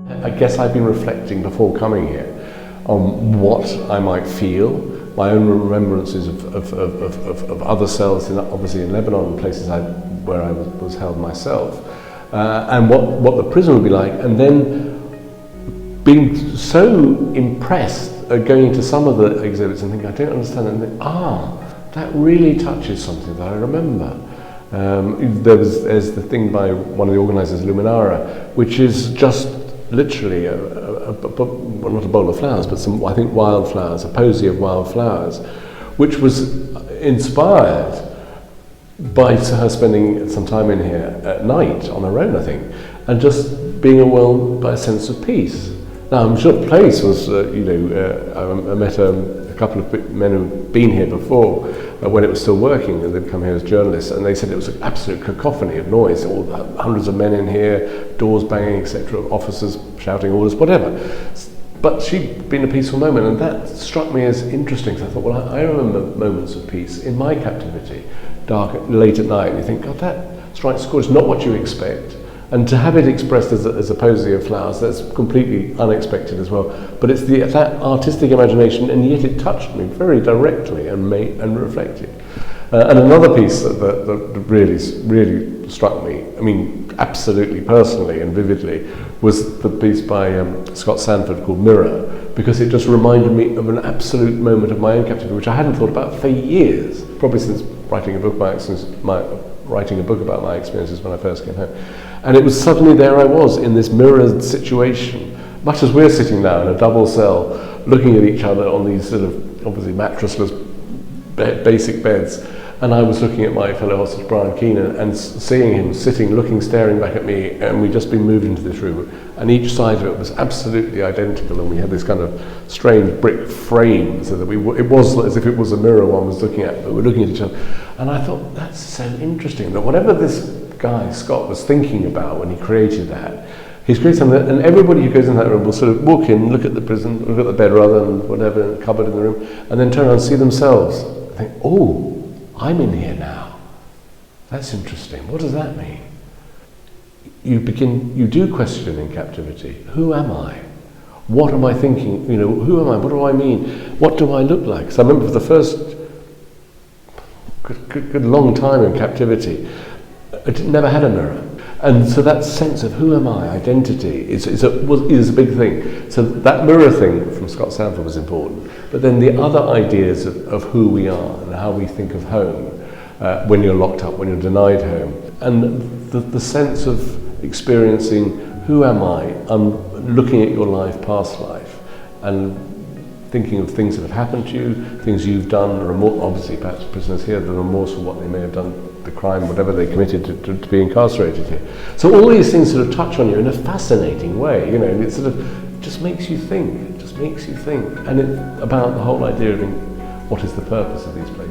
I guess I've been reflecting before coming here on what I might feel, my own remembrances of other cells, obviously in Lebanon and places where I was held myself, and what the prison would be like, and then being so impressed at going into some of the exhibits and thinking, I don't understand, and think, that really touches something that I remember. There's the thing by one of the organisers, Luminara, which is just literally well, not a bowl of flowers, but some, I think, wildflowers, a posy of wildflowers, which was inspired by her spending some time in here at night on her own, I think, and just being overwhelmed by a sense of peace. Now, I'm sure the place was, I met a couple of men who'd been here before when it was still working, and they'd come here as journalists, and they said it was an absolute cacophony of noise, hundreds of men in here, doors banging, etc., officers shouting orders, whatever. But she'd been a peaceful moment, and that struck me as interesting, because I thought, well, I remember moments of peace in my captivity, late at night, and you think, God, that strikes a chord. It's not what you expect. And to have it expressed as a posy of flowers, that's completely unexpected as well. But it's that artistic imagination, and yet it touched me very directly and reflected. And another piece that really struck me, I mean, absolutely personally and vividly, was the piece by Scott Sandford called Mirror, because it just reminded me of an absolute moment of my own captivity, which I hadn't thought about for years, probably since writing a book about my experiences when I first came home. And it was suddenly there I was in this mirrored situation, much as we're sitting now in a double cell, looking at each other on these sort of obviously mattressless basic beds. And I was looking at my fellow hostage, Brian Keenan, and seeing him sitting, looking, staring back at me, and we'd just been moved into this room. And each side of it was absolutely identical, and we had this kind of strange brick frame, so that it was as if it was a mirror one was looking at, but we were looking at each other. And I thought, that's so interesting, that whatever this guy, Scott, was thinking about when he created that, he's created something, and everybody who goes in that room will sort of walk in, look at the prison, look at the bed rather than whatever, cupboard in the room, and then turn around and see themselves. Think, oh, I'm in here now. That's interesting. What does that mean? You do question in captivity. Who am I? What am I thinking? Who am I? What do I mean? What do I look like? So I remember for the first good long time in captivity, I never had a mirror. And so that sense of who am I, identity, is a big thing. So that mirror thing from Scott Sandford was important. But then the other ideas of who we are and how we think of home when you're locked up, when you're denied home. And the sense of experiencing who am I, looking at your life, past life, and thinking of things that have happened to you, things you've done, obviously perhaps prisoners here, the remorse for what they may have done, the crime, whatever they committed to be incarcerated here. So all these things sort of touch on you in a fascinating way, and it sort of just makes you think, and it's about the whole idea of what is the purpose of these places.